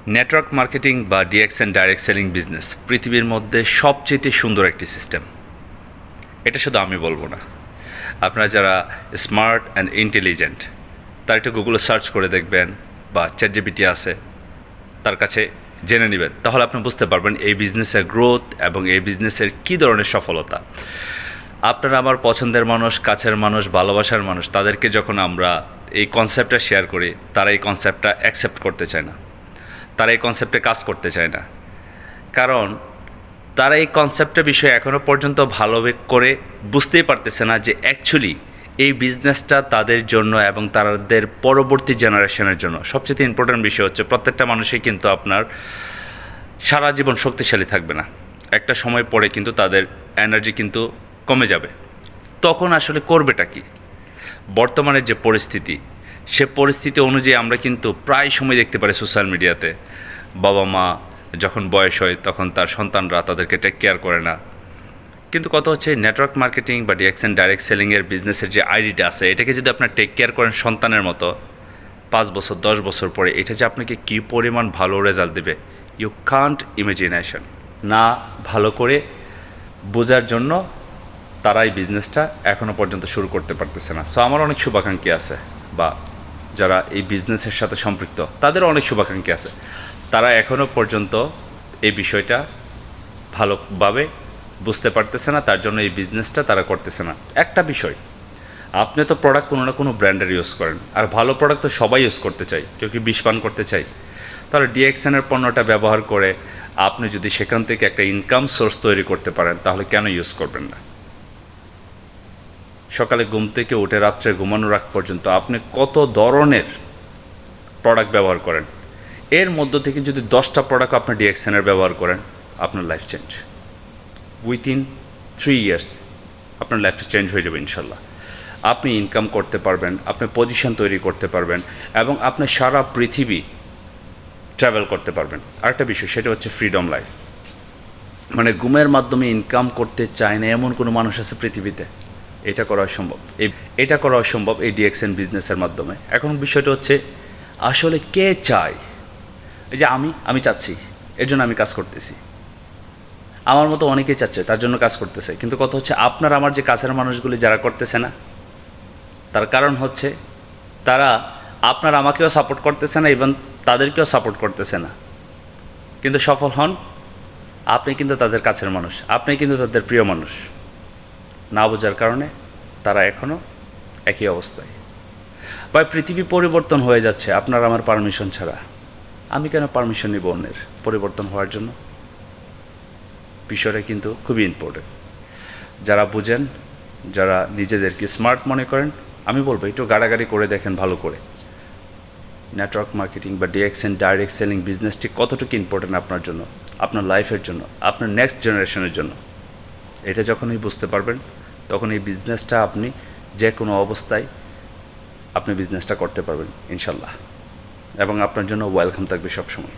Network marketing বা DX and direct selling business পৃথিবীর মধ্যে সবচেয়ে সুন্দর একটি সিস্টেম। এটা শুধু আমি বলবো না, আপনারা যারা স্মার্ট অ্যান্ড ইন্টেলিজেন্ট তারা একটু গুগলে সার্চ করে দেখবেন বা চ্যাটজিপিটি আছে তার কাছে জেনে নেবেন, তাহলে আপনি বুঝতে পারবেন এই বিজনেসের গ্রোথ এবং এই বিজনেসের কী ধরনের সফলতা। আপনারা আমার পছন্দের মানুষ, কাছের মানুষ, ভালোবাসার মানুষ, তাদেরকে যখন আমরা এই কনসেপ্টটা শেয়ার করি তারা এই কনসেপ্টটা অ্যাকসেপ্ট করতে চায় না, তারা এই কনসেপ্টে কাজ করতে চায় না, কারণ তারা এই কনসেপ্টের বিষয়ে এখনও পর্যন্ত ভালো করে বুঝতেই পারতেছে না যে অ্যাকচুয়ালি এই বিজনেসটা তাদের জন্য এবং তাদের পরবর্তী জেনারেশনের জন্য সবচেয়ে ইম্পর্ট্যান্ট বিষয় হচ্ছে প্রত্যেকটা মানুষই কিন্তু আপনার সারা জীবন শক্তিশালী থাকবে না, একটা সময় পরে কিন্তু তাদের এনার্জি কিন্তু কমে যাবে। তখন আসলে করবেটা কি? বর্তমানে যে পরিস্থিতি, সে পরিস্থিতি অনুযায়ী আমরা কিন্তু প্রায় সময় দেখতে পারি সোশ্যাল মিডিয়াতে বাবা মা যখন বয়স হয় তখন তার সন্তানরা তাদেরকে টেক কেয়ার করে না। কিন্তু কথা হচ্ছে নেটওয়ার্ক মার্কেটিং বা ডিএক্স অ্যান্ড ডাইরেক্ট সেলিংয়ের বিজনেসের যে আইডিটা আছে, এটাকে যদি আপনার টেক কেয়ার করেন সন্তানের মতো 5 বছর 10 বছর পরে এটা যে আপনাকে কী পরিমাণ ভালো রেজাল্ট দেবে, ইউ কান্ট ইমাজিনেশন। না ভালো করে বোঝার জন্য তারা এই বিজনেসটা এখনও পর্যন্ত শুরু করতে পারতেছে না। সো আমার অনেক শুভাকাঙ্ক্ষী আছে, বা যারা এই বিজনেসের সাথে সম্পৃক্ত তাদেরও অনেক শুভাকাঙ্ক্ষী আছে, তারা এখনও পর্যন্ত এই বিষয়টা ভালোভাবে বুঝতে পারতেছে না, তার জন্য এই বিজনেসটা তারা করতেছে না। একটা বিষয়, আপনি তো প্রোডাক্ট কোনো না কোনো ব্র্যান্ডের ইউজ করেন, আর ভালো প্রোডাক্ট তো সবাই ইউজ করতে চাই, কেউ কি বিষ পান করতে চাই? তাহলে ডিএক্সএনের পণ্যটা ব্যবহার করে আপনি যদি সেখান থেকে একটা ইনকাম সোর্স তৈরি করতে পারেন তাহলে কেন ইউজ করবেন না? সকালে ঘুম থেকে উঠে রাত্রে ঘুমানোর আগ পর্যন্ত আপনি কত ধরনের প্রোডাক্ট ব্যবহার করেন, এর মধ্য থেকে যদি 10টা প্রোডাক্ট আপনি ডিএক্সএনের ব্যবহার করেন, আপনার লাইফ চেঞ্জ। উইথিন 3 ইয়ার্স আপনার লাইফটা চেঞ্জ হয়ে যাবে ইনশাল্লাহ। আপনি ইনকাম করতে পারবেন, আপনি পজিশন তৈরি করতে পারবেন এবং আপনি সারা পৃথিবী ট্রাভেল করতে পারবেন। আরেকটা বিষয়, সেটা হচ্ছে ফ্রিডম লাইফ। মানে ঘুমের মাধ্যমে ইনকাম করতে চায় না এমন কোনো মানুষ আছে পৃথিবীতে? এটা করা অসম্ভব। এটা করা অসম্ভব এই ডিএক্সএন বিজনেসের মাধ্যমে। এখন বিষয়টা হচ্ছে আসলে কে চায়? এই যে আমি চাচ্ছি, এর জন্য আমি কাজ করতেছি। আমার মতো অনেকেই চাচ্ছে, তার জন্য কাজ করতেছে। কিন্তু কথা হচ্ছে আপনার আমার যে কাছের মানুষগুলি যারা করতেছে না, তার কারণ হচ্ছে তারা আপনার আমাকেও সাপোর্ট করতেছে না, ইভেন তাদেরকেও সাপোর্ট করতেছে না। কিন্তু সফল হন আপনি, কিন্তু তাদের কাছের মানুষ, আপনি কিন্তু তাদের প্রিয় মানুষ। না বোঝার কারণে তারা এখনও একই অবস্থায়। বা পৃথিবী পরিবর্তন হয়ে যাচ্ছে আপনার আমার পারমিশন ছাড়া। আমি কেন পারমিশন নিব অন্যের পরিবর্তন হওয়ার জন্য? বিষয়টা কিন্তু খুবই ইম্পর্টেন্ট। যারা বুঝেন, যারা নিজেদেরকে স্মার্ট মনে করেন, আমি বলবো একটু গাড়াগাড়ি করে দেখেন ভালো করে নেটওয়ার্ক মার্কেটিং বা ডিএক্স অ্যান্ড ডাইরেক্ট সেলিং বিজনেসটি কতটুকু ইম্পর্টেন্ট আপনার জন্য, আপনার লাইফের জন্য, আপনার নেক্সট জেনারেশনের জন্য। এটা যখনই বুঝতে পারবেন তখন এই বিজনেসটা আপনি যে কোনো অবস্থায় আপনি বিজনেসটা করতে পারবেন ইনশাল্লাহ, এবং আপনার জন্য ওয়েলকাম থাকবে সবসময়।